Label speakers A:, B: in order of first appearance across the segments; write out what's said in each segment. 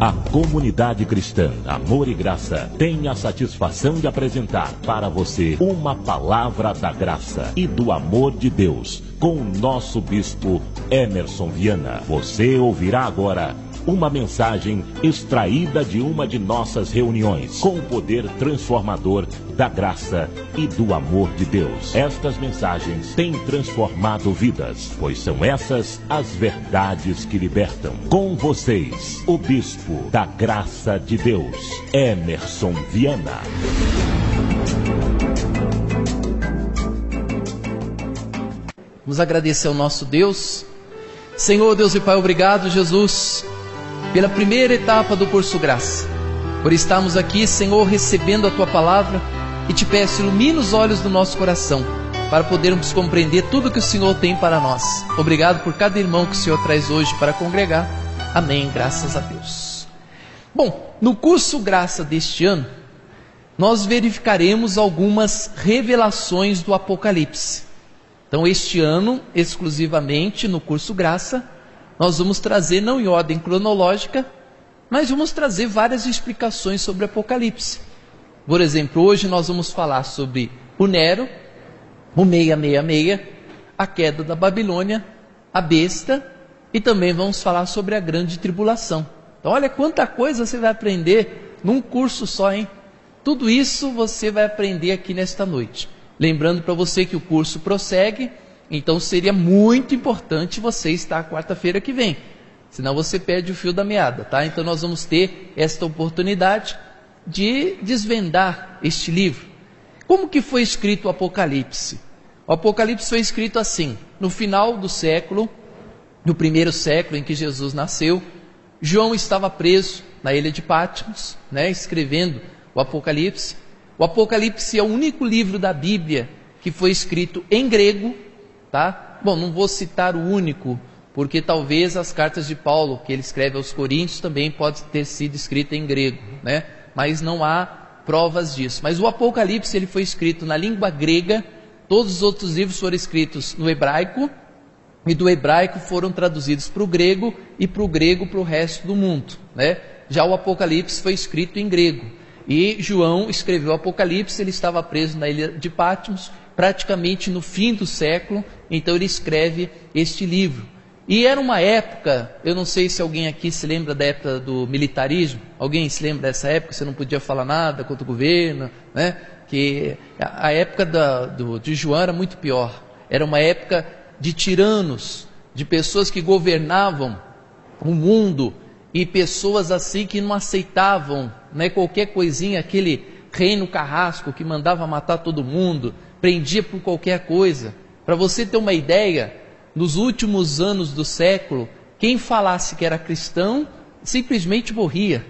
A: A comunidade cristã Amor e Graça tem a satisfação de apresentar para você uma palavra da graça e do amor de Deus com o nosso bispo Emerson Viana. Você ouvirá agora uma mensagem extraída de uma de nossas reuniões com o poder transformador da graça e do amor de Deus. Estas mensagens têm transformado vidas, pois são essas as verdades que libertam. Com vocês, o bispo da graça de Deus, Emerson Viana.
B: Vamos agradecer ao nosso Deus. Senhor, Deus e Pai, obrigado, Jesus, pela primeira etapa do curso Graça, por estarmos aqui, Senhor, recebendo a Tua palavra, e te peço, ilumina os olhos do nosso coração, para podermos compreender tudo que o Senhor tem para nós. Obrigado por cada irmão que o Senhor traz hoje para congregar. Amém, graças a Deus. Bom, no curso Graça deste ano, nós verificaremos algumas revelações do Apocalipse. Então, este ano, exclusivamente no curso Graça, nós vamos trazer, não em ordem cronológica, mas vamos trazer várias explicações sobre o Apocalipse. Por exemplo, hoje nós vamos falar sobre o Nero, o 666, a queda da Babilônia, a besta, e também vamos falar sobre a grande tribulação. Então, olha quanta coisa você vai aprender num curso só, hein? Tudo isso você vai aprender aqui nesta noite. Lembrando para você que o curso prossegue, então seria muito importante você estar quarta-feira que vem, senão você perde o fio da meada, tá? Então nós vamos ter esta oportunidade de desvendar este livro. Como que foi escrito o Apocalipse? O Apocalipse foi escrito assim: no final do século, no primeiro século em que Jesus nasceu, João estava preso na ilha de Patmos, escrevendo o Apocalipse. O Apocalipse é o único livro da Bíblia que foi escrito em grego, tá? Bom, não vou citar o único, porque talvez as cartas de Paulo, que ele escreve aos Coríntios, também pode ter sido escrita em grego, Mas não há provas disso. Mas o Apocalipse ele foi escrito na língua grega, todos os outros livros foram escritos no hebraico, e do hebraico foram traduzidos para o grego, e para o grego para o resto do mundo, Já o Apocalipse foi escrito em grego. E João escreveu o Apocalipse, ele estava preso na ilha de Patmos, praticamente no fim do século, então ele escreve este livro. E era uma época, eu não sei se alguém aqui se lembra da época do militarismo, alguém se lembra dessa época, você não podia falar nada contra o governo, Que a época de João era muito pior, era uma época de tiranos, de pessoas que governavam o mundo, e pessoas assim que não aceitavam qualquer coisinha, aquele reino carrasco que mandava matar todo mundo, prendia por qualquer coisa. Para você ter uma ideia, nos últimos anos do século, quem falasse que era cristão, simplesmente morria.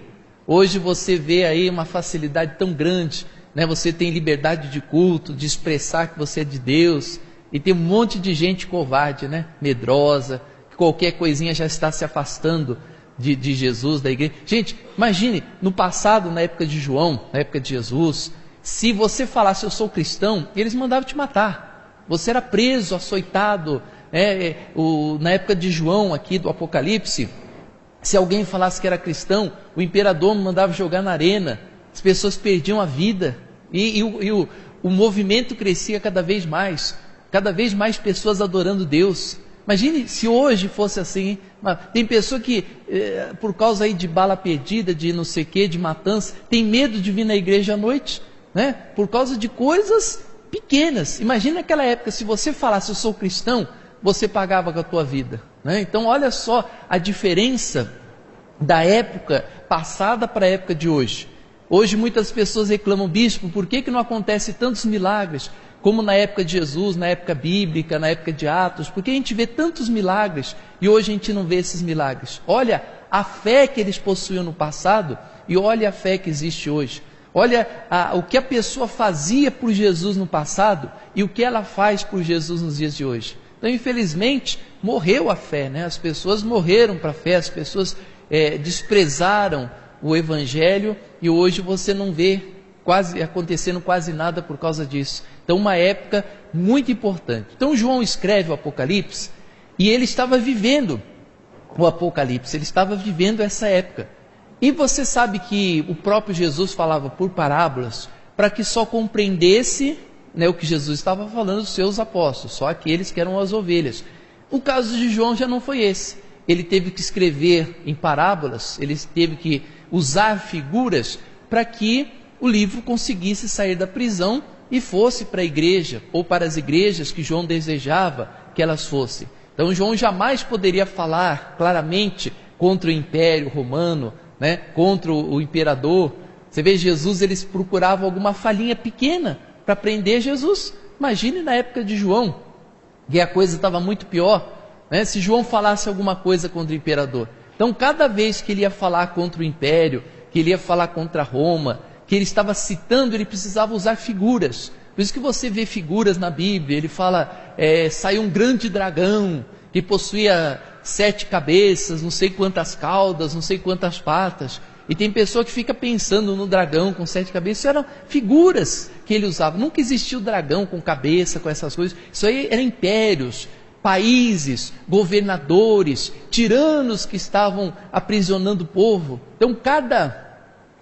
B: Hoje você vê aí uma facilidade tão grande, Você tem liberdade de culto, de expressar que você é de Deus, e tem um monte de gente covarde, medrosa, que qualquer coisinha já está se afastando de Jesus, da igreja. Gente, imagine, no passado, na época de João, na época de Jesus, se você falasse eu sou cristão, eles mandavam te matar. Você era preso, açoitado. Na época de João, aqui do Apocalipse, se alguém falasse que era cristão, o imperador mandava jogar na arena, as pessoas perdiam a vida, e o movimento crescia cada vez mais pessoas adorando Deus. Imagine se hoje fosse assim. Tem pessoa que, por causa aí de bala perdida, de não sei o que, de matança, tem medo de vir na igreja à noite, por causa de coisas pequenas. Imagina naquela época, se você falasse eu sou cristão, você pagava com a tua vida, Então olha só a diferença da época passada para a época de hoje. Hoje muitas pessoas reclamam, bispo, por que não acontece tantos milagres como na época de Jesus, na época bíblica, na época de Atos? Porque a gente vê tantos milagres e hoje a gente não vê esses milagres. Olha a fé que eles possuíam no passado e olha a fé que existe hoje. Olha o que a pessoa fazia por Jesus no passado e o que ela faz por Jesus nos dias de hoje. Então, infelizmente, morreu a fé, As pessoas morreram para a fé, as pessoas desprezaram o Evangelho, e hoje você não vê acontecendo quase nada por causa disso. Então, uma época muito importante. Então, João escreve o Apocalipse, e ele estava vivendo o Apocalipse, ele estava vivendo essa época. E você sabe que o próprio Jesus falava por parábolas, para que só compreendesse, né, o que Jesus estava falando dos seus apóstolos, só aqueles que eram as ovelhas. O caso de João já não foi esse. Ele teve que escrever em parábolas, ele teve que usar figuras para que o livro conseguisse sair da prisão e fosse para a igreja, ou para as igrejas que João desejava que elas fossem. Então João jamais poderia falar claramente contra o Império Romano, né, contra o imperador. Você vê, Jesus, eles procuravam alguma falhinha pequena para prender Jesus. Imagine na época de João, que a coisa estava muito pior, né, se João falasse alguma coisa contra o imperador. Então cada vez que ele ia falar contra o império, que ele ia falar contra Roma, que ele estava citando, ele precisava usar figuras. Por isso que você vê figuras na Bíblia, ele fala, saiu um grande dragão, que possuía 7 cabeças, não sei quantas caudas, não sei quantas patas. E tem pessoa que fica pensando no dragão com 7 cabeças. Isso eram figuras que ele usava. Nunca existiu dragão com cabeça, com essas coisas. Isso aí eram impérios, países, governadores, tiranos que estavam aprisionando o povo. Então cada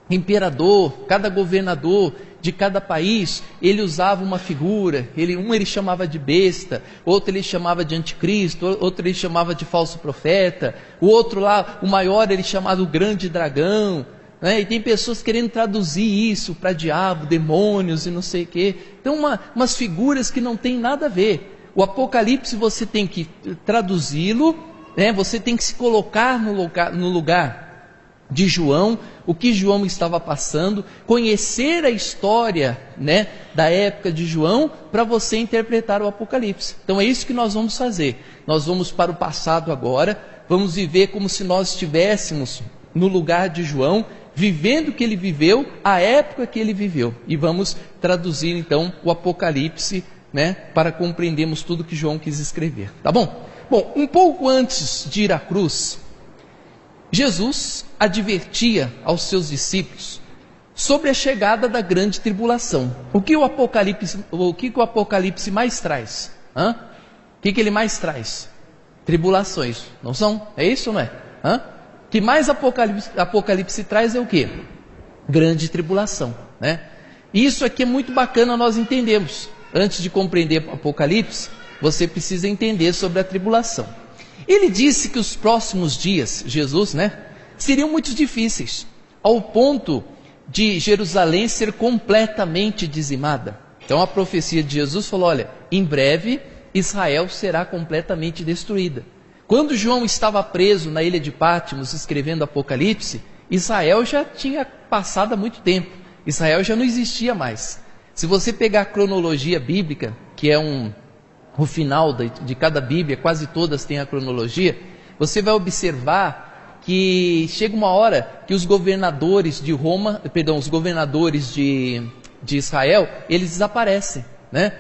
B: imperador, cada governador de cada país, ele usava uma figura. Um ele chamava de besta, outro ele chamava de anticristo, outro ele chamava de falso profeta, o outro lá, o maior, ele chamava o grande dragão, né? E tem pessoas querendo traduzir isso para diabo, demônios e não sei o quê. Então umas figuras que não tem nada a ver. O Apocalipse você tem que traduzi-lo, né? Você tem que se colocar no lugar de João, o que João estava passando, conhecer a história, né, da época de João, para você interpretar o Apocalipse. Então é isso que nós vamos fazer. Nós vamos para o passado agora, vamos viver como se nós estivéssemos no lugar de João, vivendo o que ele viveu, a época que ele viveu, e vamos traduzir então o Apocalipse, né, para compreendermos tudo que João quis escrever. Tá bom? Bom, um pouco antes de ir à cruz, Jesus advertia aos seus discípulos sobre a chegada da grande tribulação. O que o Apocalipse mais traz? O que ele mais traz? Tribulações, não são? É isso, não é? O que mais Apocalipse traz é o quê? Grande tribulação, né? E isso aqui é muito bacana nós entendermos. Antes de compreender o Apocalipse, você precisa entender sobre a tribulação. Ele disse que os próximos dias, Jesus, né, seriam muito difíceis, ao ponto de Jerusalém ser completamente dizimada. Então a profecia de Jesus falou, olha, em breve Israel será completamente destruída. Quando João estava preso na ilha de Patmos escrevendo Apocalipse, Israel já tinha passado há muito tempo. Israel já não existia mais. Se você pegar a cronologia bíblica, que é o final de cada Bíblia, quase todas têm a cronologia, você vai observar que chega uma hora que os governadores de Roma, os governadores de Israel, eles desaparecem, né?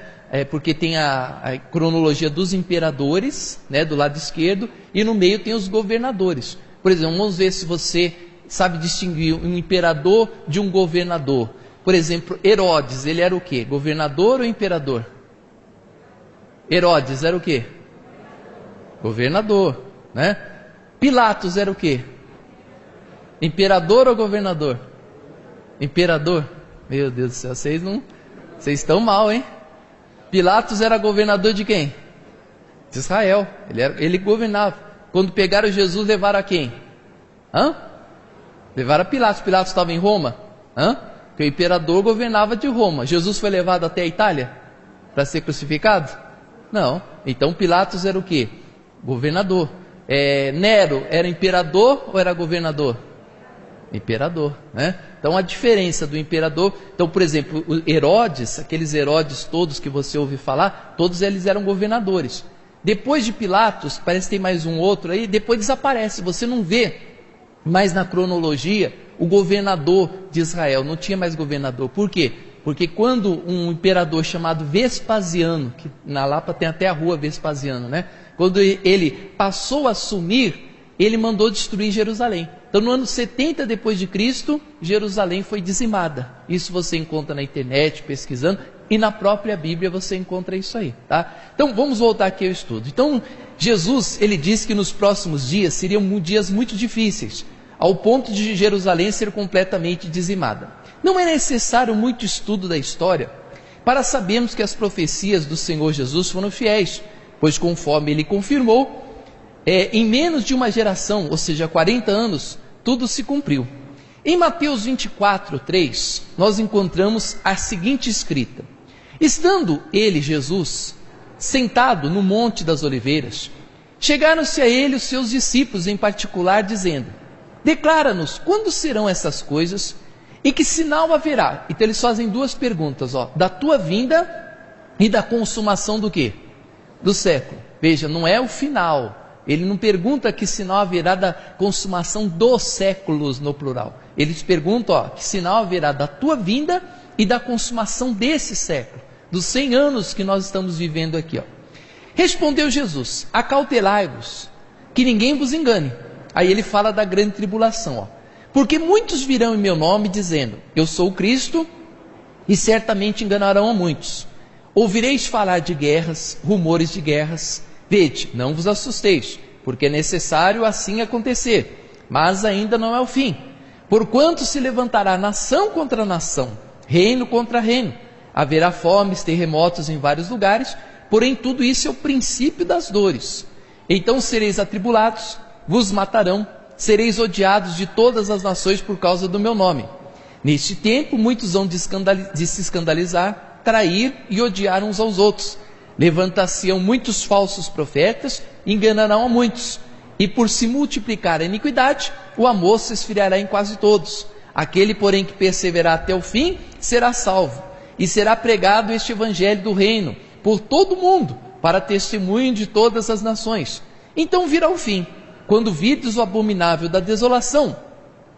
B: Porque tem a cronologia dos imperadores, né, do lado esquerdo, e no meio tem os governadores. Por exemplo, vamos ver se você sabe distinguir um imperador de um governador. Por exemplo, Herodes, ele era o quê? Governador ou imperador? Herodes era o quê? Governador, né? Pilatos era o quê? Imperador ou governador? Imperador. Meu Deus do céu, vocês estão mal, hein? Pilatos era governador de quem? De Israel. Ele governava. Quando pegaram Jesus, levaram a quem? Levaram a Pilatos. Pilatos estava em Roma? Porque o imperador governava de Roma. Jesus foi levado até a Itália para ser crucificado? Não. Então Pilatos era o quê? Governador. Nero era imperador ou era governador? Imperador, né? Então a diferença do imperador, então por exemplo, Herodes, aqueles Herodes todos que você ouve falar, todos eles eram governadores. Depois de Pilatos, parece que tem mais um outro aí, depois desaparece, você não vê mais na cronologia o governador de Israel, não tinha mais governador. Por quê? Porque quando um imperador chamado Vespasiano, que na Lapa tem até a rua Vespasiano, né? Quando ele passou a assumir, ele mandou destruir Jerusalém. Então no ano 70 depois de Cristo, Jerusalém foi dizimada. Isso você encontra na internet, pesquisando, e na própria Bíblia você encontra isso aí, tá? Então vamos voltar aqui ao estudo. Então Jesus, ele disse que nos próximos dias seriam dias muito difíceis, ao ponto de Jerusalém ser completamente dizimada. Não é necessário muito estudo da história para sabermos que as profecias do Senhor Jesus foram fiéis, pois conforme ele confirmou, em menos de uma geração, ou seja, 40 anos, tudo se cumpriu. Em Mateus 24, 3, nós encontramos a seguinte escrita: estando ele, Jesus, sentado no Monte das Oliveiras, chegaram-se a ele os seus discípulos em particular, dizendo: declara-nos quando serão essas coisas e que sinal haverá. Então eles fazem duas perguntas, da tua vinda e da consumação do quê? Do século. Veja, não é o final. Ele não pergunta que sinal haverá da consumação dos séculos no plural. Eles perguntam, que sinal haverá da tua vinda e da consumação desse século, dos 100 anos que nós estamos vivendo aqui. Respondeu Jesus: acautelai-vos, que ninguém vos engane. Aí ele fala da grande tribulação, porque muitos virão em meu nome dizendo: eu sou o Cristo, e certamente enganarão a muitos. Ouvireis falar de guerras, rumores de guerras. Vede, não vos assusteis, porque é necessário assim acontecer, mas ainda não é o fim. Porquanto se levantará nação contra nação, reino contra reino. Haverá fomes, terremotos em vários lugares, porém tudo isso é o princípio das dores. Então sereis atribulados, vos matarão, sereis odiados de todas as nações por causa do meu nome. Neste tempo muitos vão de se escandalizar, trair e odiar uns aos outros. Levantar-se-ão muitos falsos profetas, enganarão a muitos. E por se multiplicar a iniquidade, o amor se esfriará em quase todos. Aquele, porém, que perseverar até o fim, será salvo. E será pregado este evangelho do reino por todo o mundo, para testemunho de todas as nações. Então virá o fim, quando virdes o abominável da desolação,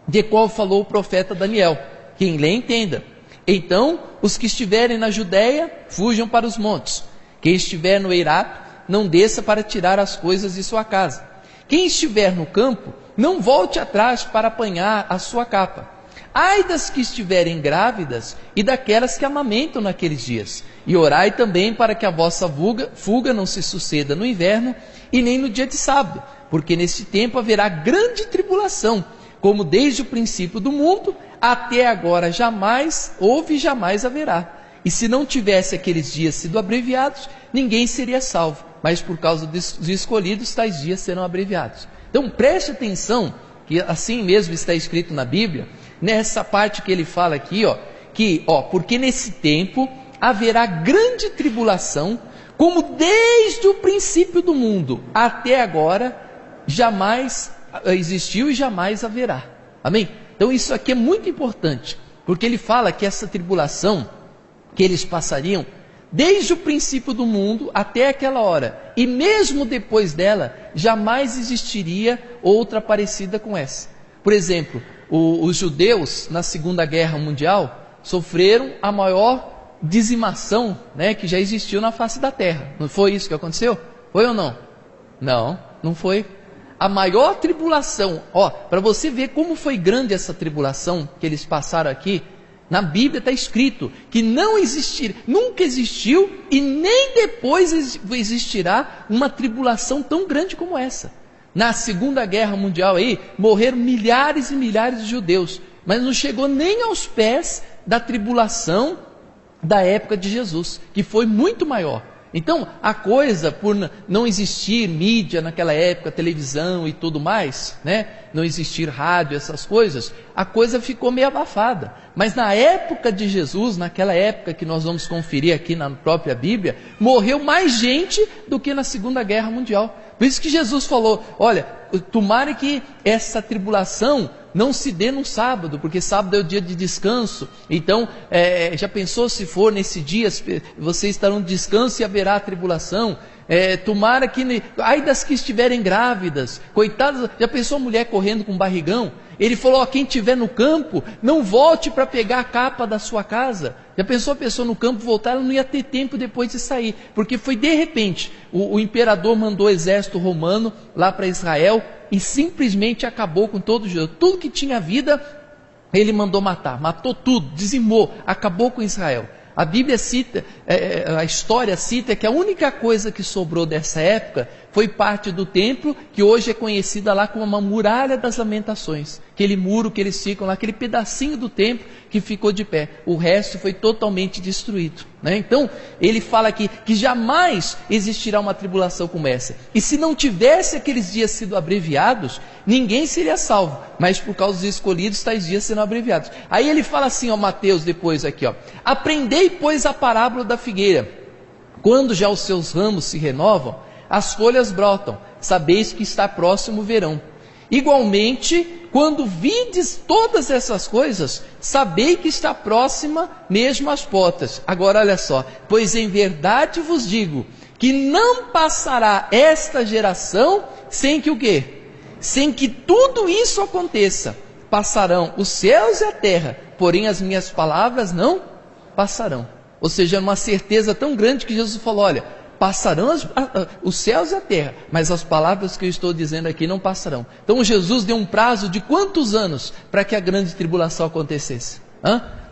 B: de qual falou o profeta Daniel. Quem lê, entenda. Então os que estiverem na Judéia, fujam para os montes. Quem estiver no eirato, não desça para tirar as coisas de sua casa. Quem estiver no campo, não volte atrás para apanhar a sua capa. Ai das que estiverem grávidas e daquelas que amamentam naqueles dias. E orai também para que a vossa fuga não se suceda no inverno e nem no dia de sábado, porque nesse tempo haverá grande tribulação, como desde o princípio do mundo até agora jamais houve e jamais haverá. E se não tivesse aqueles dias sido abreviados, ninguém seria salvo, mas por causa dos escolhidos, tais dias serão abreviados. Então preste atenção, que assim mesmo está escrito na Bíblia, nessa parte que ele fala aqui, porque nesse tempo haverá grande tribulação, como desde o princípio do mundo até agora jamais existiu e jamais haverá. Amém? Então isso aqui é muito importante, porque ele fala que essa tribulação que eles passariam desde o princípio do mundo até aquela hora, e mesmo depois dela, jamais existiria outra parecida com essa. Por exemplo, os judeus na Segunda Guerra Mundial sofreram a maior dizimação, que já existiu na face da terra. Não foi isso que aconteceu? Foi ou não? Não, não foi. A maior tribulação, para você ver como foi grande essa tribulação que eles passaram aqui, na Bíblia está escrito que nunca existiu e nem depois existirá uma tribulação tão grande como essa. Na Segunda Guerra Mundial morreram milhares e milhares de judeus, mas não chegou nem aos pés da tribulação da época de Jesus, que foi muito maior. Então, a coisa, por não existir mídia naquela época, televisão e tudo mais, não existir rádio, essas coisas, a coisa ficou meio abafada. Mas na época de Jesus, naquela época que nós vamos conferir aqui na própria Bíblia, morreu mais gente do que na Segunda Guerra Mundial. Por isso que Jesus falou, olha, tomara que essa tribulação não se dê no sábado, porque sábado é o dia de descanso. Então, já pensou se for nesse dia, vocês estarão de descanso e haverá tribulação? Tomara que, ai das que estiverem grávidas, coitadas, já pensou a mulher correndo com barrigão? Ele falou, quem estiver no campo, não volte para pegar a capa da sua casa. Já pensou a pessoa no campo voltar, ela não ia ter tempo depois de sair, porque foi de repente, o imperador mandou o exército romano lá para Israel, e simplesmente acabou com todo o judeu. Tudo que tinha vida, ele mandou matar, matou tudo, dizimou, acabou com Israel. A Bíblia cita, a história cita que a única coisa que sobrou dessa época foi parte do templo, que hoje é conhecida lá como uma muralha das lamentações. Aquele muro que eles ficam lá, aquele pedacinho do templo que ficou de pé. O resto foi totalmente destruído, né? Então, ele fala aqui que jamais existirá uma tribulação como essa. E se não tivesse aqueles dias sido abreviados, ninguém seria salvo. Mas por causa dos escolhidos, tais dias serão abreviados. Aí ele fala assim, ó, Mateus, depois aqui, ó: aprendei, pois, a parábola da figueira. Quando já os seus ramos se renovam, as folhas brotam, sabeis que está próximo o verão. Igualmente, quando vides todas essas coisas, sabei que está próxima mesmo às portas. Agora olha só: pois em verdade vos digo, que não passará esta geração sem que o quê? Sem que tudo isso aconteça. Passarão os céus e a terra, porém as minhas palavras não passarão. Ou seja, uma certeza tão grande que Jesus falou: olha, passarão os céus e a terra, mas as palavras que eu estou dizendo aqui não passarão. Então Jesus deu um prazo de quantos anos para que a grande tribulação acontecesse?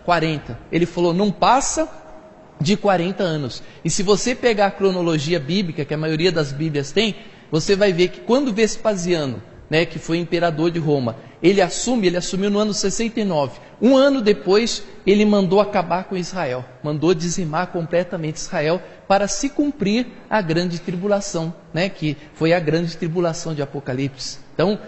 B: 40. Ele falou, não passa de 40 anos. E se você pegar a cronologia bíblica, que a maioria das Bíblias tem, você vai ver que quando Vespasiano, né, que foi imperador de Roma, ele assumiu no ano 69. Um ano depois, ele mandou acabar com Israel, mandou dizimar completamente Israel, para se cumprir a grande tribulação, né, que foi a grande tribulação de Apocalipse. Então,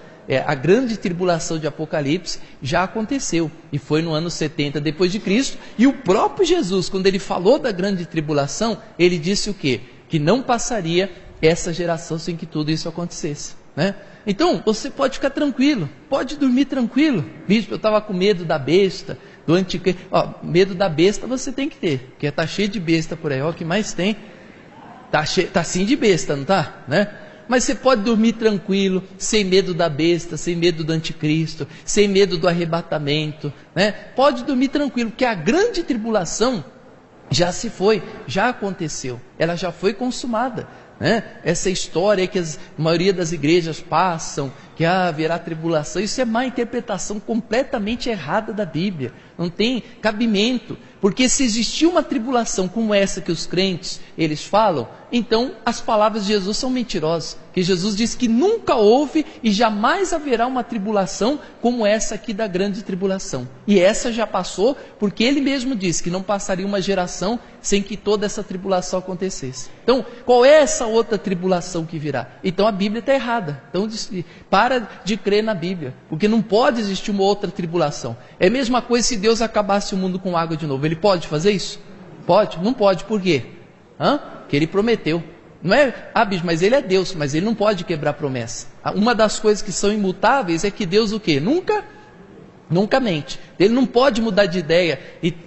B: a grande tribulação de Apocalipse já aconteceu, e foi no ano 70 depois de Cristo, e o próprio Jesus, quando ele falou da grande tribulação, ele disse o quê? Que não passaria essa geração sem que tudo isso acontecesse, né? Então, você pode ficar tranquilo, pode dormir tranquilo. Bispo, eu estava com medo da besta, do anticristo. Medo da besta você tem que ter, porque está cheio de besta por aí, o que mais tem, está assim de besta, não está? Né? Mas você pode dormir tranquilo, sem medo da besta, sem medo do anticristo, sem medo do arrebatamento, né? Pode dormir tranquilo, porque a grande tribulação já se foi, já aconteceu, ela já foi consumada. Essa história que a maioria das igrejas passam, que haverá tribulação, isso é má interpretação completamente errada da Bíblia, não tem cabimento, porque se existir uma tribulação como essa que os crentes, eles falam, então as palavras de Jesus são mentirosas, que Jesus diz que nunca houve e jamais haverá uma tribulação como essa aqui da grande tribulação, e essa já passou, porque ele mesmo disse que não passaria uma geração sem que toda essa tribulação acontecesse. Então, qual é essa outra tribulação que virá? Então a Bíblia está errada, então para de crer na Bíblia, porque não pode existir uma outra tribulação. É a mesma coisa se Deus acabasse o mundo com água de novo, ele pode fazer isso? Pode? Não pode, por quê? Porque ele prometeu. Não é, bicho, mas ele é Deus, mas ele não pode quebrar promessa. Uma das coisas que são imutáveis é que Deus o quê? Nunca mente. Ele não pode mudar de ideia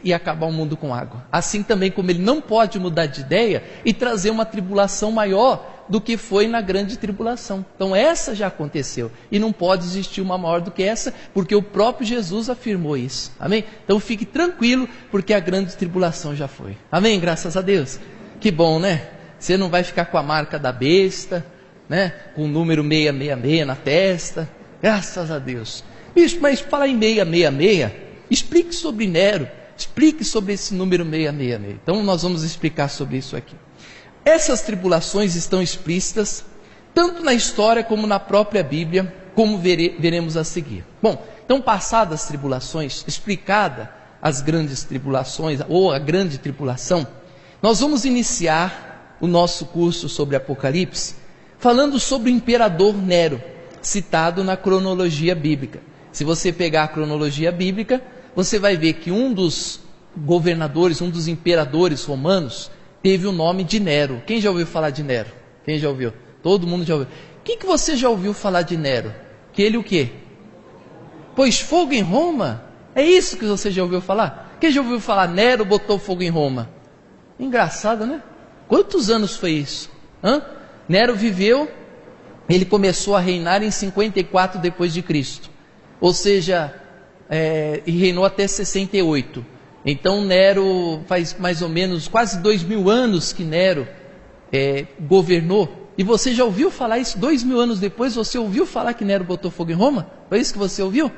B: e acabar o mundo com água. Assim também como ele não pode mudar de ideia e trazer uma tribulação maior do que foi na grande tribulação. Então essa já aconteceu. E não pode existir uma maior do que essa, porque o próprio Jesus afirmou isso. Amém? Então fique tranquilo, porque a grande tribulação já foi. Amém? Graças a Deus. Que bom, né? Você não vai ficar com a marca da besta, né? Com o número 666 na testa. Graças a Deus. Bicho, mas falar em 666, explique sobre Nero, explique sobre esse número 666. Então nós vamos explicar sobre isso aqui. Essas tribulações estão explícitas, tanto na história como na própria Bíblia, como veremos a seguir. Bom, então passadas as tribulações, explicada as grandes tribulações, ou a grande tribulação, nós vamos iniciar o nosso curso sobre Apocalipse, falando sobre o imperador Nero, citado na cronologia bíblica. Se você pegar a cronologia bíblica, você vai ver que um dos governadores, um dos imperadores romanos, teve o nome de Nero. Quem já ouviu falar de Nero? Quem já ouviu? Todo mundo já ouviu. O que você já ouviu falar de Nero? Que ele o quê? Pôs fogo em Roma? É isso que você já ouviu falar? Quem já ouviu falar Nero botou fogo em Roma? Engraçado, né? Quantos anos foi isso? Nero viveu, ele começou a reinar em 54 depois de Cristo. Ou seja, e reinou até 68. Então Nero faz mais ou menos quase 2000 anos que Nero governou. E você já ouviu falar isso? 2000 anos depois você ouviu falar que Nero botou fogo em Roma? Foi isso que você ouviu?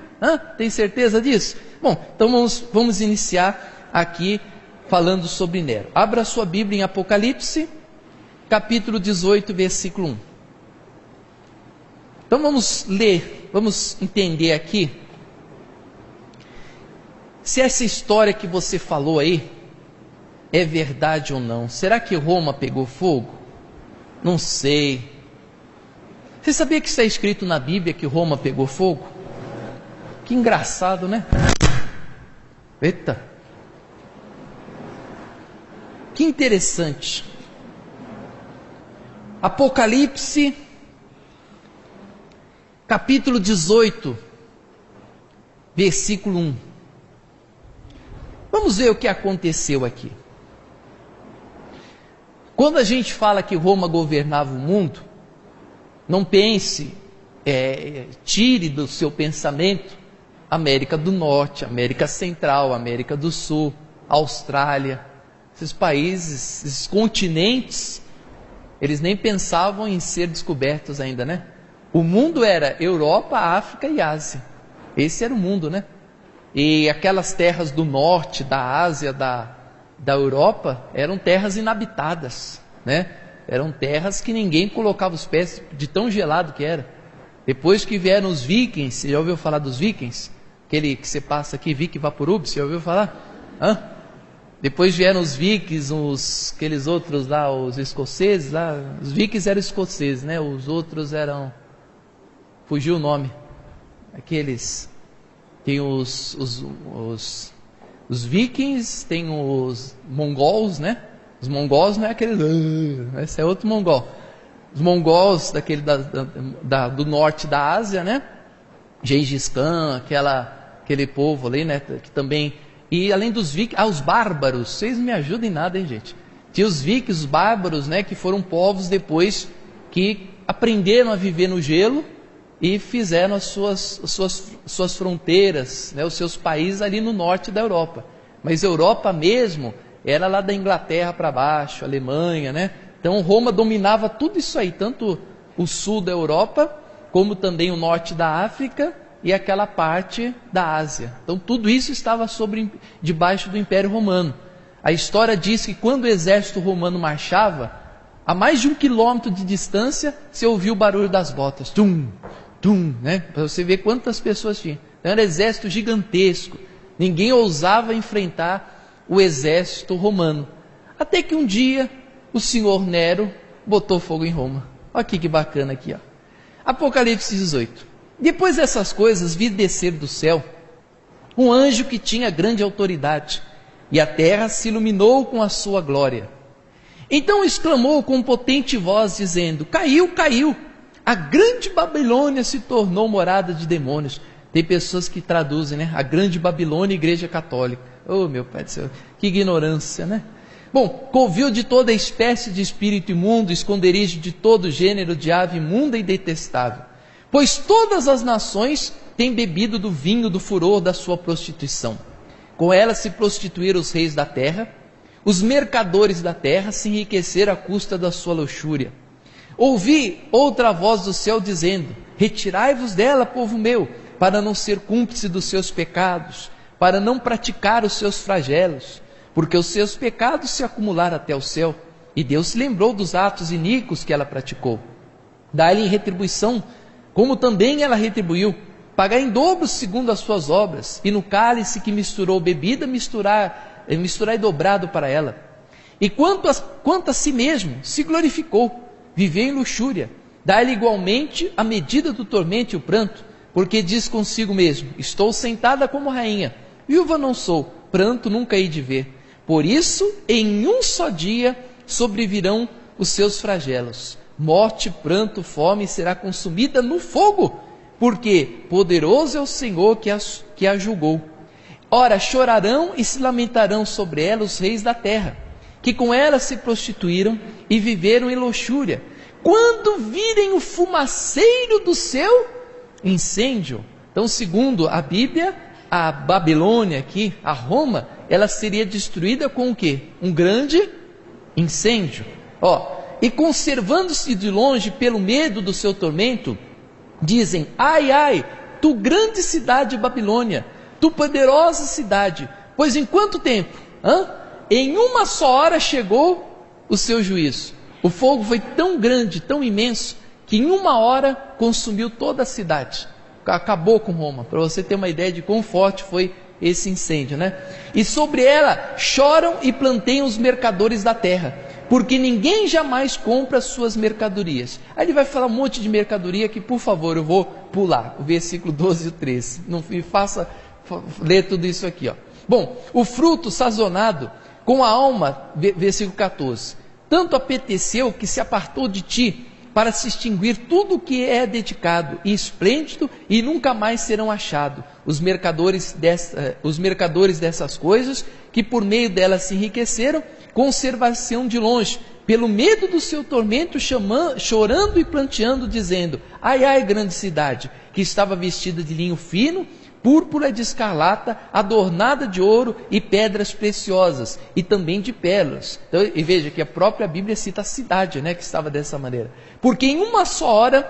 B: Tem certeza disso? Bom, então vamos iniciar aqui falando sobre Nero. Abra sua Bíblia em Apocalipse, capítulo 18, versículo 1. Então vamos ler, vamos entender aqui se essa história que você falou aí é verdade ou não. Será que Roma pegou fogo? Não sei. Você sabia que está escrito na Bíblia que Roma pegou fogo? Que engraçado, né? Eita! Que interessante. Apocalipse, capítulo 18, versículo 1. Vamos ver o que aconteceu aqui. Quando a gente fala que Roma governava o mundo, não pense, tire do seu pensamento América do Norte, América Central, América do Sul, Austrália, esses países, esses continentes, eles nem pensavam em ser descobertos ainda, né? O mundo era Europa, África e Ásia. Esse era o mundo, né? E aquelas terras do norte, da Ásia, da Europa, eram terras inabitadas, né? Eram terras que ninguém colocava os pés, de tão gelado que era. Depois que vieram os vikings, você já ouviu falar dos vikings? Aquele que você passa aqui, Vik Vaporub, você já ouviu falar? Hã? Depois vieram os vikings, aqueles outros lá, os escoceses lá. Os vikings eram escoceses, né? Os outros eram... Fugiu o nome. Aqueles... Tem os vikings, tem os mongols, né? Os mongols não é aquele... Esse é outro mongol. Os mongols daquele do norte da Ásia, né? Gengis Khan, aquele povo ali, né? Que também... E além dos vikings... os bárbaros. Vocês não me ajudam em nada, hein, gente? Tinha os vikings, os bárbaros, né? Que foram povos depois que aprenderam a viver no gelo e fizeram as suas fronteiras, né, os seus países ali no norte da Europa. Mas Europa mesmo era lá da Inglaterra para baixo, Alemanha, né? Então Roma dominava tudo isso aí, tanto o sul da Europa, como também o norte da África e aquela parte da Ásia. Então tudo isso estava debaixo do Império Romano. A história diz que quando o exército romano marchava, a mais de 1 quilômetro de distância, se ouvia o barulho das botas. Tum! Né? Para você ver quantas pessoas tinham. Então, era um exército gigantesco. Ninguém ousava enfrentar o exército romano. Até que um dia o senhor Nero botou fogo em Roma. Olha aqui que bacana aqui, ó. Apocalipse 18. Depois dessas coisas, vi descer do céu um anjo que tinha grande autoridade, e a terra se iluminou com a sua glória. Então exclamou com potente voz, dizendo: Caiu, caiu! A grande Babilônia se tornou morada de demônios. Tem pessoas que traduzem, né? A grande Babilônia, Igreja Católica. Oh, meu Pai do céu, que ignorância, né? Bom, covil de toda espécie de espírito imundo, esconderijo de todo gênero de ave imunda e detestável. Pois todas as nações têm bebido do vinho do furor da sua prostituição. Com ela se prostituíram os reis da terra, os mercadores da terra se enriqueceram à custa da sua luxúria. Ouvi outra voz do céu dizendo: Retirai-vos dela, povo meu, para não ser cúmplice dos seus pecados, para não praticar os seus flagelos, porque os seus pecados se acumularam até o céu, e Deus se lembrou dos atos iníquos que ela praticou. Dá-lhe em retribuição, como também ela retribuiu, pagar em dobro segundo as suas obras, e no cálice que misturou bebida, misturar e dobrado para ela. E quanto a si mesmo, se glorificou, viveu em luxúria, dá-lhe igualmente a medida do tormento e o pranto, porque diz consigo mesmo: estou sentada como rainha, viúva não sou, pranto nunca hei de ver. Por isso, em um só dia sobrevirão os seus flagelos, morte, pranto, fome, será consumida no fogo, porque poderoso é o Senhor que a julgou. Ora, chorarão e se lamentarão sobre ela os reis da terra, que com ela se prostituíram e viveram em luxúria, quando virem o fumaceiro do seu incêndio. Então, segundo a Bíblia, a Babilônia aqui, a Roma, ela seria destruída com o quê? Um grande incêndio. E conservando-se de longe pelo medo do seu tormento, dizem: ai, ai, tu grande cidade Babilônia, tu poderosa cidade, pois em quanto tempo? Em uma só hora chegou o seu juízo. O fogo foi tão grande, tão imenso, que em uma hora consumiu toda a cidade, acabou com Roma, para você ter uma ideia de quão forte foi esse incêndio, né? E sobre ela choram e planteiam os mercadores da terra, porque ninguém jamais compra as suas mercadorias. Aí ele vai falar um monte de mercadoria que, por favor, eu vou pular, o versículo 12 e 13, não me faça ler tudo isso aqui, ó. Bom, o fruto sazonado com a alma, versículo 14, tanto apeteceu que se apartou de ti, para se extinguir tudo o que é dedicado e esplêndido, e nunca mais serão achados os mercadores dessas coisas, que por meio delas se enriqueceram, conservação de longe, pelo medo do seu tormento, chorando e planteando, dizendo: ai, ai, grande cidade, que estava vestida de linho fino, púrpura de escarlata, adornada de ouro e pedras preciosas, e também de pérolas. Então, e veja que a própria Bíblia cita a cidade, né, que estava dessa maneira. Porque em uma só hora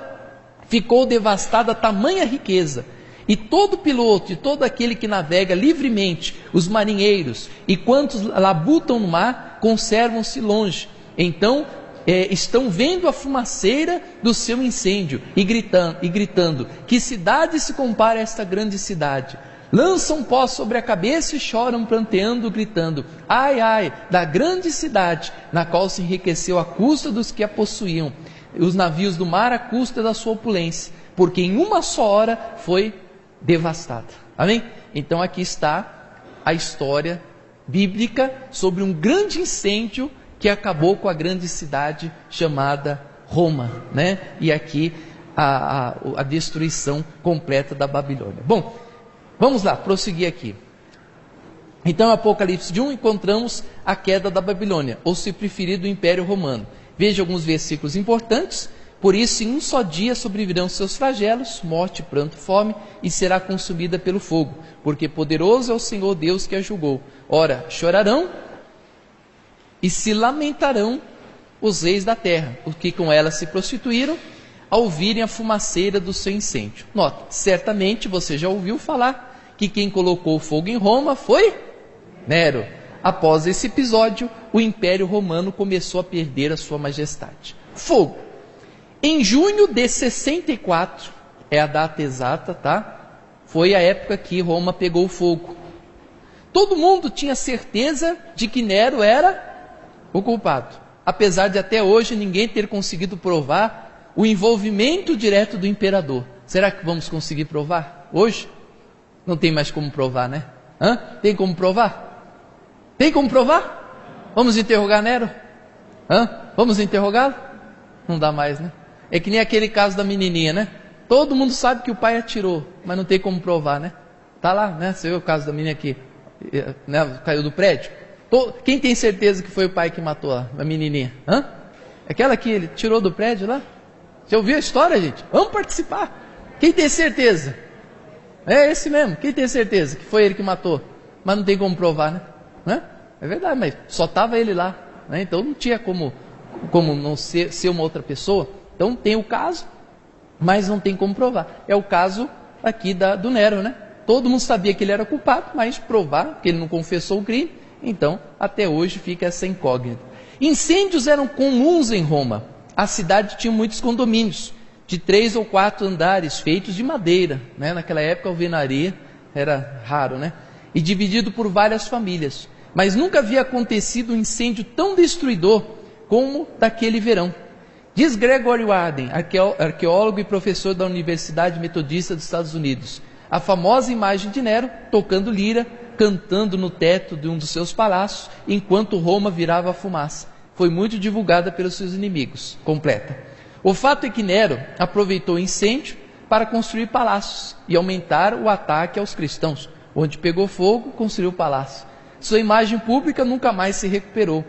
B: ficou devastada tamanha riqueza, e todo piloto e todo aquele que navega livremente, os marinheiros e quantos labutam no mar, conservam-se longe. Então estão vendo a fumaceira do seu incêndio e gritando: que cidade se compara a esta grande cidade? Lançam pó sobre a cabeça e choram, pranteando, gritando: ai, ai, da grande cidade, na qual se enriqueceu à custa dos que a possuíam, os navios do mar à custa da sua opulência, porque em uma só hora foi devastada. Amém? Então aqui está a história bíblica sobre um grande incêndio que acabou com a grande cidade chamada Roma, né? E aqui a destruição completa da Babilônia. Bom, vamos lá, prosseguir aqui. Então, em Apocalipse 1, encontramos a queda da Babilônia, ou se preferir, do Império Romano. Veja alguns versículos importantes. Por isso, em um só dia sobrevirão seus flagelos, morte, pranto, fome, e será consumida pelo fogo, porque poderoso é o Senhor Deus que a julgou. Ora, chorarão e se lamentarão os reis da terra, os que com ela se prostituíram, ao virem a fumaceira do seu incêndio. Nota, certamente você já ouviu falar que quem colocou fogo em Roma foi Nero. Após esse episódio, o Império Romano começou a perder a sua majestade. Fogo. Em junho de 64, é a data exata, tá? Foi a época que Roma pegou fogo. Todo mundo tinha certeza de que Nero era o culpado, apesar de até hoje ninguém ter conseguido provar o envolvimento direto do imperador. Será que vamos conseguir provar hoje? Não tem mais como provar, né? Tem como provar? Tem como provar? Vamos interrogar Nero? Vamos interrogá-lo? Não dá mais, né? É que nem aquele caso da menininha, né? Todo mundo sabe que o pai atirou, mas não tem como provar, né? Tá lá, né? Você viu o caso da menina que, né, caiu do prédio? Quem tem certeza que foi o pai que matou a menininha? Aquela que ele tirou do prédio lá? Você ouviu a história, gente? Vamos participar. Quem tem certeza? É esse mesmo. Quem tem certeza que foi ele que matou? Mas não tem como provar, né? É verdade, mas só estava ele lá, né? Então não tinha como não ser uma outra pessoa. Então tem o caso, mas não tem como provar. É o caso aqui do Nero, né? Todo mundo sabia que ele era culpado, mas provar que ele não confessou o crime. Então, até hoje fica essa incógnita. Incêndios eram comuns em Roma. A cidade tinha muitos condomínios, de 3 ou 4 andares, feitos de madeira, né? Naquela época a alvenaria era raro, né? E dividido por várias famílias. Mas nunca havia acontecido um incêndio tão destruidor como daquele verão. Diz Gregory Warden, arqueólogo e professor da Universidade Metodista dos Estados Unidos, a famosa imagem de Nero tocando lira, cantando no teto de um dos seus palácios, enquanto Roma virava fumaça, foi muito divulgada pelos seus inimigos. Completa. O fato é que Nero aproveitou o incêndio para construir palácios e aumentar o ataque aos cristãos. Onde pegou fogo, construiu o palácio. Sua imagem pública nunca mais se recuperou.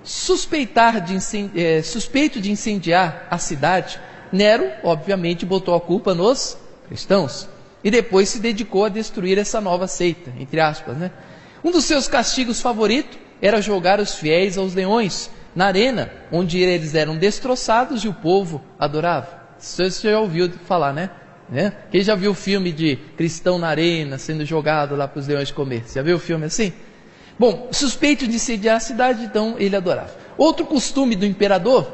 B: Suspeito de incendiar a cidade, Nero, obviamente, botou a culpa nos cristãos. E depois se dedicou a destruir essa nova seita, entre aspas, né? Um dos seus castigos favoritos era jogar os fiéis aos leões, na arena, onde eles eram destroçados e o povo adorava. Você já ouviu falar, né? Quem já viu o filme de cristão na arena, sendo jogado lá para os leões comer? Você já viu o filme assim? Bom, suspeito de incendiar a cidade, então ele adorava. Outro costume do imperador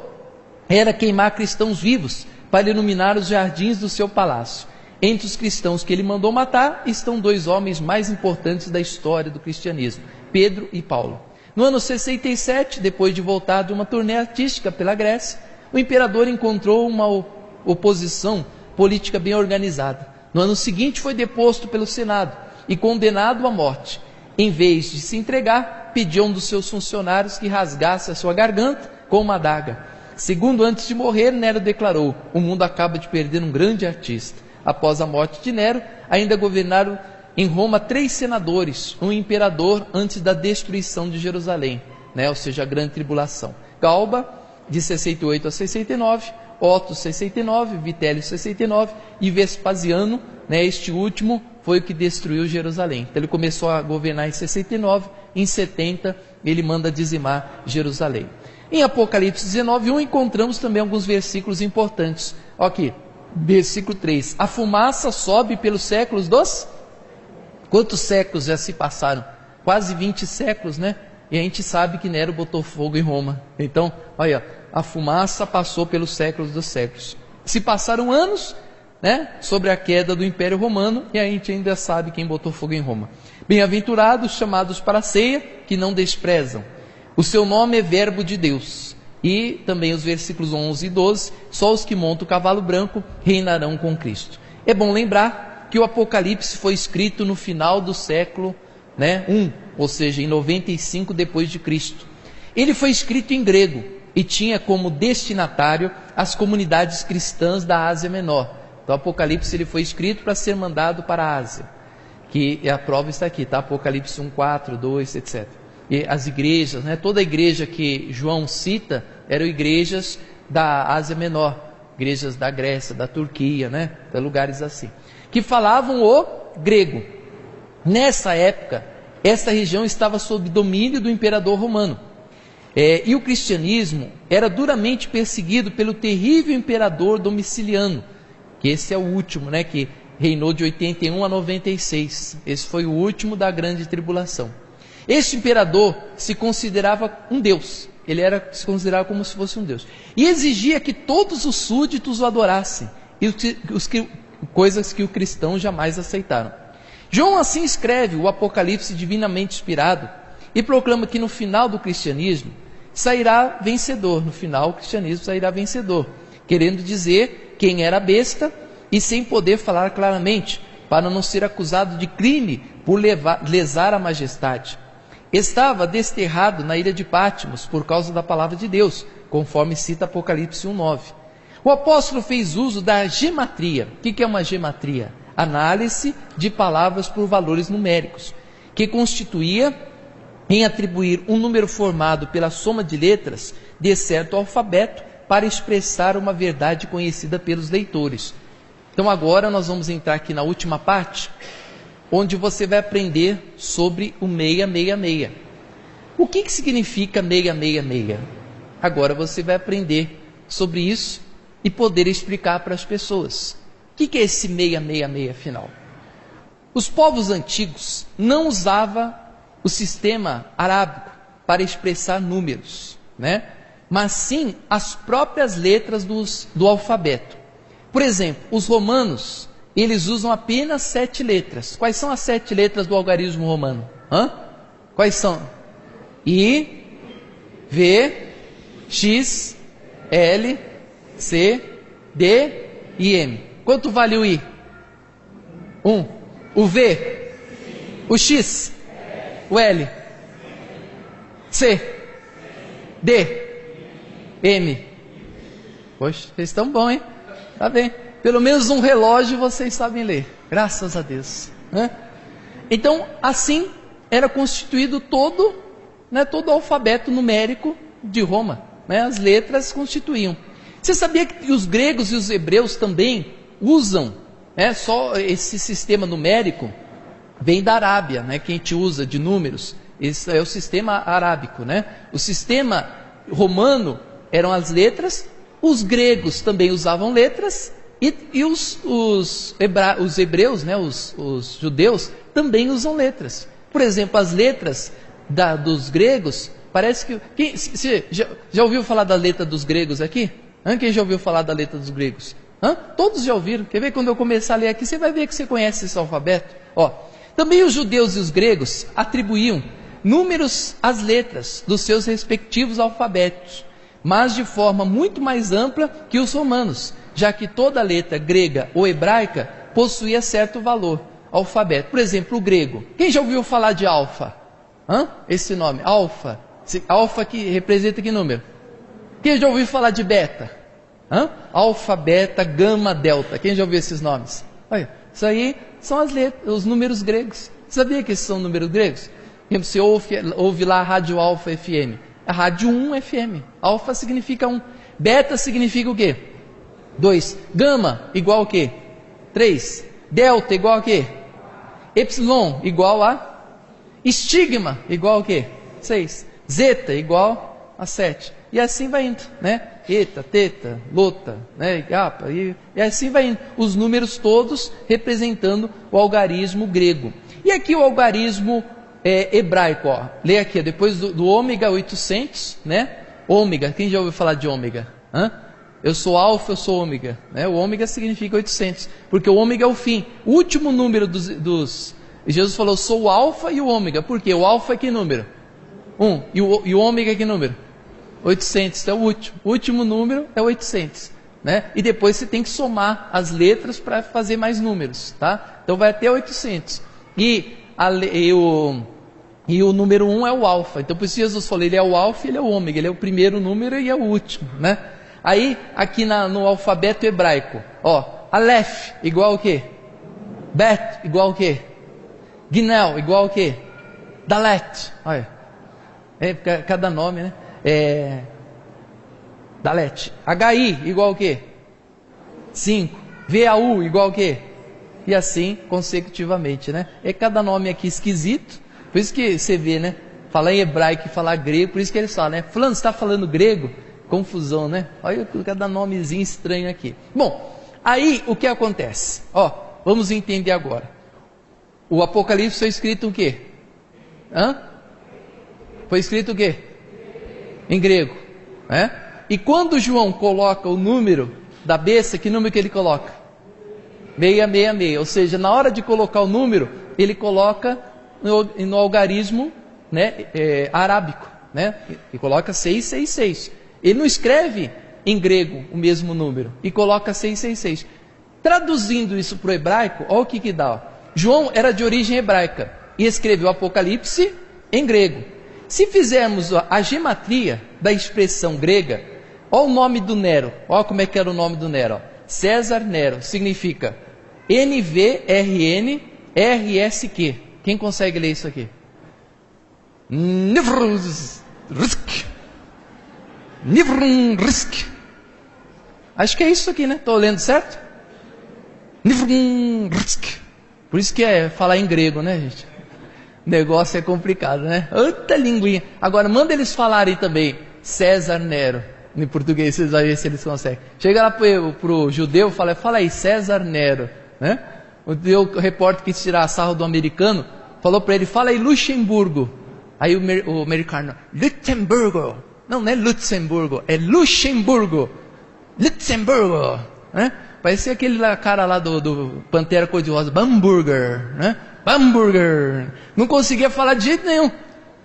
B: era queimar cristãos vivos, para iluminar os jardins do seu palácio. Entre os cristãos que ele mandou matar estão dois homens mais importantes da história do cristianismo, Pedro e Paulo. No ano 67, depois de voltar de uma turnê artística pela Grécia, o imperador encontrou uma oposição política bem organizada. No ano seguinte foi deposto pelo Senado e condenado à morte. Em vez de se entregar, pediu a um dos seus funcionários que rasgasse a sua garganta com uma adaga. Segundo antes de morrer, Nero declarou: o mundo acaba de perder um grande artista. Após a morte de Nero, ainda governaram em Roma 3 senadores, um imperador antes da destruição de Jerusalém, ou seja, a grande tribulação. Galba, de 68 a 69, Otto, 69, Vitélio, 69, e Vespasiano, este último, foi o que destruiu Jerusalém. Então ele começou a governar em 69, em 70 ele manda dizimar Jerusalém. Em Apocalipse 19:1 encontramos também alguns versículos importantes. Aqui, versículo 3, a fumaça sobe pelos séculos dos... Quantos séculos já se passaram? Quase 20 séculos, E a gente sabe que Nero botou fogo em Roma. Então, olha, a fumaça passou pelos séculos dos séculos. Se passaram anos, sobre a queda do Império Romano, e a gente ainda sabe quem botou fogo em Roma. Bem-aventurados, chamados para a ceia, que não desprezam. O seu nome é verbo de Deus. E também os versículos 11 e 12, só os que montam o cavalo branco reinarão com Cristo. É bom lembrar que o Apocalipse foi escrito no final do século 1, ou seja, em 95 depois de Cristo. Ele foi escrito em grego e tinha como destinatário as comunidades cristãs da Ásia Menor. Então o Apocalipse ele foi escrito para ser mandado para a Ásia, que a prova está aqui, tá? Apocalipse 1, 4, 2, etc. E as igrejas, toda a igreja que João cita, eram igrejas da Ásia Menor, igrejas da Grécia, da Turquia, de lugares assim, que falavam o grego. Nessa época, esta região estava sob domínio do imperador romano, e o cristianismo era duramente perseguido pelo terrível imperador Domiciliano, que esse é o último, que reinou de 81 a 96, esse foi o último da grande tribulação. Este imperador se considerava um deus, se considerava como se fosse um deus, e exigia que todos os súditos o adorassem, coisas que os cristãos jamais aceitaram. João assim escreve o Apocalipse divinamente inspirado e proclama que no final do cristianismo sairá vencedor, querendo dizer quem era a besta e sem poder falar claramente, para não ser acusado de crime por lesar a majestade. Estava desterrado na ilha de Patmos por causa da palavra de Deus, conforme cita Apocalipse 1:9. O apóstolo fez uso da gematria. O que é uma gematria? Análise de palavras por valores numéricos, que constituía em atribuir um número formado pela soma de letras de certo alfabeto para expressar uma verdade conhecida pelos leitores. Então agora nós vamos entrar aqui na última parte, onde você vai aprender sobre o 666. O que significa 666? Agora você vai aprender sobre isso e poder explicar para as pessoas. O que é esse 666 afinal? Os povos antigos não usavam o sistema arábico para expressar números, mas sim as próprias letras do alfabeto. Por exemplo, os romanos, eles usam apenas 7 letras. Quais são as 7 letras do algarismo romano? Quais são? I, V, X, L, C, D e M. Quanto vale o I? 1. O V? O X? O L? C? D? M? Poxa, vocês estão bons, hein? Tá bem. Pelo menos um relógio vocês sabem ler. Graças a Deus. Então, assim era constituído todo o alfabeto numérico de Roma. As letras constituíam. Você sabia que os gregos e os hebreus também usam, só esse sistema numérico vem da Arábia, que a gente usa de números. Esse é o sistema arábico, O sistema romano eram as letras, os gregos também usavam letras, e os hebreus, os judeus, também usam letras. Por exemplo, as letras dos gregos, parece que... já ouviu falar da letra dos gregos aqui? Quem já ouviu falar da letra dos gregos? Todos já ouviram. Quer ver? Quando eu começar a ler aqui, você vai ver que você conhece esse alfabeto. Também os judeus e os gregos atribuíam números às letras dos seus respectivos alfabetos, mas de forma muito mais ampla que os romanos, já que toda letra grega ou hebraica possuía certo valor alfabeto. Por exemplo, o grego. Quem já ouviu falar de alfa? Esse nome, alfa. Alfa que representa que número? Quem já ouviu falar de beta? Alfa, beta, gama, delta. Quem já ouviu esses nomes? Olha, isso aí são as letras, os números gregos. Sabia que esses são números gregos? Você ouve lá a rádio alfa FM. A rádio 1 FM. Alfa significa 1. Beta significa o quê? 2. Gama igual a quê? 3. Delta igual a quê? Epsilon igual a? Estigma igual a quê? 6. Zeta igual a 7. E assim vai indo, né? Eta, teta, lota, né? Gapa, e assim vai indo. Os números todos representando o algarismo grego. E aqui o algarismo hebraico, lê aqui, depois do ômega 800, né? Ômega, quem já ouviu falar de ômega? Eu sou alfa, eu sou ômega, né? O ômega significa 800, porque o ômega é o fim, o último número dos... Jesus falou, eu sou o alfa e o ômega, por quê? O alfa é que número? 1, e o ômega é que número? 800, é o último número é 800, né? E depois você tem que somar as letras para fazer mais números, tá? Então vai até 800, e o número 1 é o alfa. Então por isso Jesus falou, ele é o alfa e ele é o ômega, ele é o primeiro número e é o último, né? Aí aqui no alfabeto hebraico, Aleph igual o quê? Bet igual o quê? Ginel igual o quê? Dalet, olha, cada nome, né? Dalet. HI igual o quê? 5. VAU igual o quê? E assim consecutivamente, né? Cada nome aqui esquisito. Por isso que você vê, né? Falar em hebraico e falar grego, por isso que eles falam, né? Fulano, você está falando grego? Confusão, né? Olha cada nomezinho estranho aqui. Bom, aí o que acontece? Vamos entender agora. O Apocalipse foi escrito o quê? Foi escrito o quê? Em grego, né? E quando João coloca o número da besta, que número que ele coloca? 666, ou seja, na hora de colocar o número, ele coloca no algarismo, né, arábico, né? E coloca 666. Ele não escreve em grego o mesmo número e coloca 666. Traduzindo isso para o hebraico, olha o que dá. João era de origem hebraica e escreveu o Apocalipse em grego. Se fizermos a gematria da expressão grega, olha o nome do Nero, olha como é que era o nome do Nero. César Nero significa NVRNRSQ. Quem consegue ler isso aqui? Nivrunrisk. Acho que é isso aqui, né? Estou lendo certo? Nivrunrisk. Por isso que é falar em grego, né, gente? O negócio é complicado, né? Outra linguinha. Agora, manda eles falarem também César Nero. Em português, vocês vão ver se eles conseguem. Chega lá pro judeu, fala aí César Nero, né? O repórter que quis tirar sarro do americano, falou para ele, fala aí Luxemburgo. Aí o americano, Luxemburgo. Não é Luxemburgo, é Luxemburgo. Luxemburgo, né? Parecia aquele cara lá do Pantera Cor-de-Rosa, Bamburger, né? Bamburger. Não conseguia falar de jeito nenhum.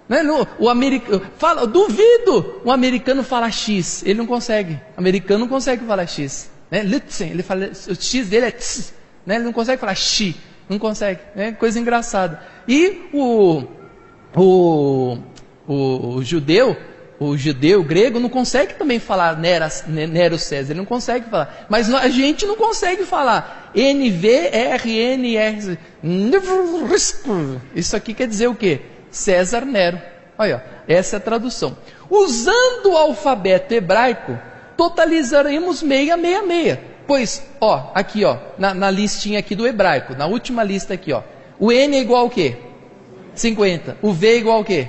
B: Né? O americano fala, duvido o americano falar X, ele não consegue. O americano não consegue falar X, né? Lutzen, ele fala, o X dele é tss, né? Ele não consegue falar X, não consegue, né? Coisa engraçada. E o judeu, o grego não consegue também falar Nero César, ele não consegue falar. Mas a gente não consegue falar NVRNR. Isso aqui quer dizer o quê? César Nero. Olha, essa é a tradução. Usando o alfabeto hebraico, totalizaremos 666. Pois, aqui, na listinha aqui do hebraico, na última lista aqui, o N é igual ao quê? 50. O V é igual ao quê?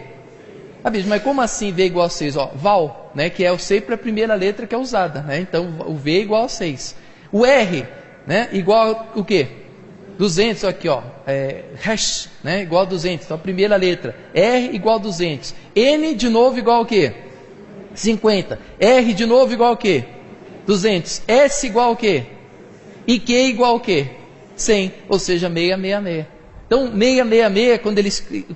B: Mas como assim V é igual a 6? Val, né, que é o sempre a primeira letra que é usada, né? Então o V é igual a 6. O R, né, igual o quê? 200 aqui, hash, né, igual a 200, então a primeira letra. R igual a 200. N de novo igual ao quê? 50. R de novo igual ao quê? 200. S igual ao quê? E Q igual ao quê? 100, ou seja, 666. Então, 666, quando ele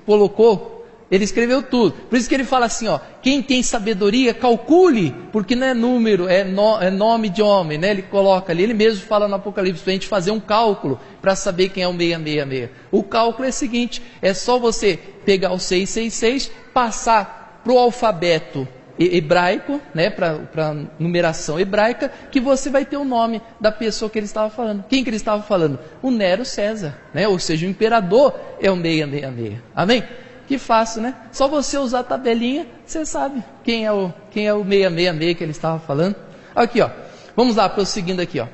B: colocou, ele escreveu tudo. Por isso que ele fala assim, ó, quem tem sabedoria, calcule, porque não é número, é nome de homem, né? Ele coloca ali, ele mesmo fala no Apocalipse, para a gente fazer um cálculo, para saber quem é o 666. O cálculo é o seguinte, é só você pegar o 666, passar para o alfabeto hebraico, né, para numeração hebraica, que você vai ter o nome da pessoa que ele estava falando. Quem que ele estava falando? O Nero César, né? Ou seja, o imperador é o 666. Amém? Que fácil, né? Só você usar a tabelinha, você sabe quem é o 666 que ele estava falando. Aqui, ó. Vamos lá, prosseguindo aqui, ó.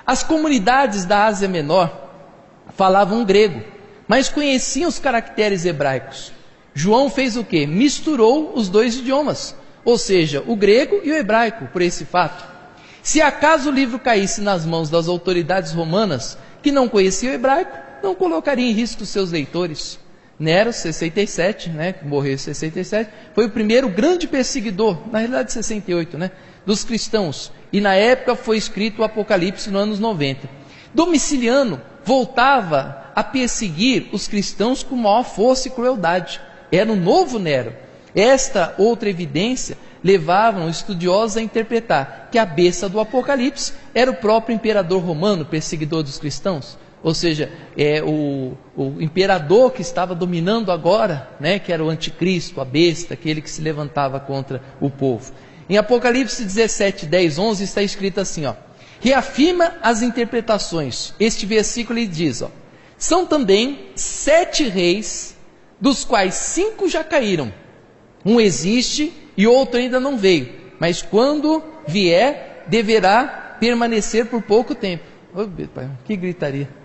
B: As comunidades da Ásia Menor falavam grego, mas conheciam os caracteres hebraicos. João fez o quê? Misturou os dois idiomas, ou seja, o grego e o hebraico, por esse fato. Se acaso o livro caísse nas mãos das autoridades romanas, que não conheciam o hebraico, não colocaria em risco seus leitores. Nero, 67, né, que morreu em 67, foi o primeiro grande perseguidor, na realidade 68, né, dos cristãos. E na época foi escrito o Apocalipse nos anos 90. Domiciliano voltava a perseguir os cristãos com maior força e crueldade. Era o novo Nero. Esta outra evidência levava os estudiosos a interpretar que a besta do Apocalipse era o próprio imperador romano, perseguidor dos cristãos. Ou seja, o imperador que estava dominando agora, né, que era o anticristo, a besta, aquele que se levantava contra o povo. Em Apocalipse 17, 10, 11 está escrito assim, ó, reafirma as interpretações. Este versículo ele diz, ó, são também 7 reis, dos quais 5 já caíram. Um existe e outro ainda não veio, mas quando vier, deverá permanecer por pouco tempo. Oh, pai, que gritaria.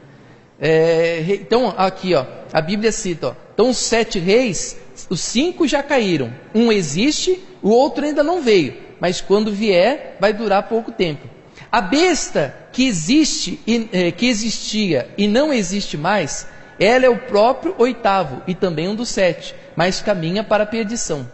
B: Então, aqui, ó, a Bíblia cita, ó, então os 7 reis, os 5 já caíram. Um existe, o outro ainda não veio, mas quando vier, vai durar pouco tempo. A besta que existia e não existe mais, ela é o próprio 8º e também um dos 7, mas caminha para a perdição.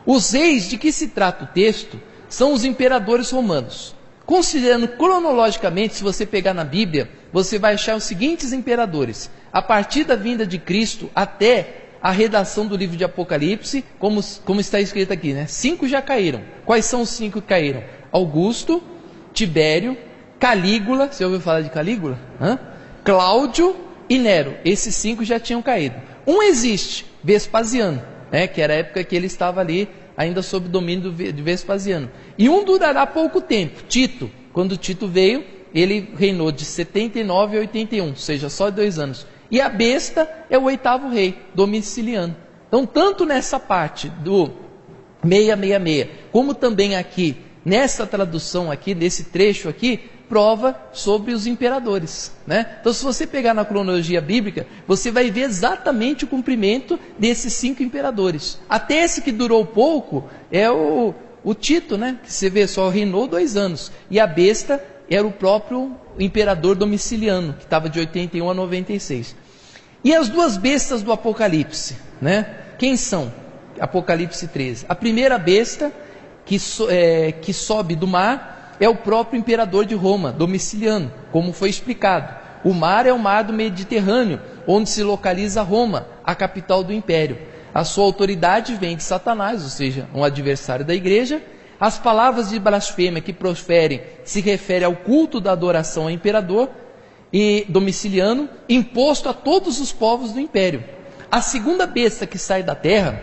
B: Os reis de que se trata o texto são os imperadores romanos. Considerando cronologicamente, se você pegar na Bíblia, você vai achar os seguintes imperadores. A partir da vinda de Cristo até a redação do livro de Apocalipse, como está escrito aqui, né? 5 já caíram. Quais são os 5 que caíram? Augusto, Tibério, Calígula, você ouviu falar de Calígula? Cláudio e Nero. Esses 5 já tinham caído. Um existe, Vespasiano, né? Que era a época que ele estava ali, ainda sob domínio de Vespasiano. E um durará pouco tempo, Tito. Quando Tito veio, ele reinou de 79 a 81, ou seja, só 2 anos. E a besta é o 8º rei, Domiciliano. Então, tanto nessa parte do 666, como também aqui, nessa tradução aqui, nesse trecho aqui, prova sobre os imperadores, né? Então, se você pegar na cronologia bíblica, você vai ver exatamente o cumprimento desses 5 imperadores. Até esse que durou pouco é o Tito, né? Que você vê, só reinou 2 anos. E a besta era o próprio imperador Domiciliano, que estava de 81 a 96. E as 2 bestas do Apocalipse, né? Quem são? Apocalipse 13. A primeira besta que sobe do mar é o próprio imperador de Roma, Domiciliano, como foi explicado. O mar é o mar do Mediterrâneo, onde se localiza Roma, a capital do império. A sua autoridade vem de Satanás, ou seja, um adversário da igreja. As palavras de blasfêmia que proferem se referem ao culto da adoração ao imperador e Domiciliano, imposto a todos os povos do império. A segunda besta que sai da terra,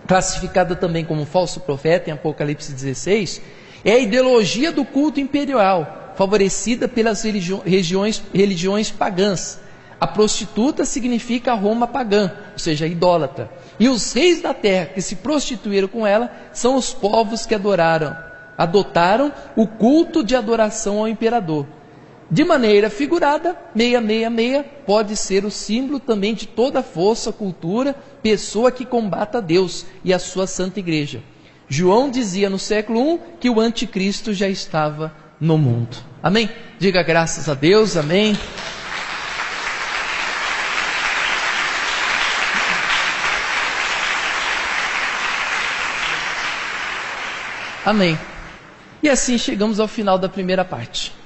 B: classificada também como falso profeta em Apocalipse 16, é a ideologia do culto imperial, favorecida pelas religiões pagãs. A prostituta significa a Roma pagã, ou seja, idólatra. E os reis da terra que se prostituíram com ela são os povos que adotaram o culto de adoração ao imperador. De maneira figurada, 666 pode ser o símbolo também de toda força, cultura, pessoa que combata a Deus e a sua santa igreja. João dizia no século I que o anticristo já estava no mundo. Amém? Diga graças a Deus, amém. Amém. E assim chegamos ao final da primeira parte.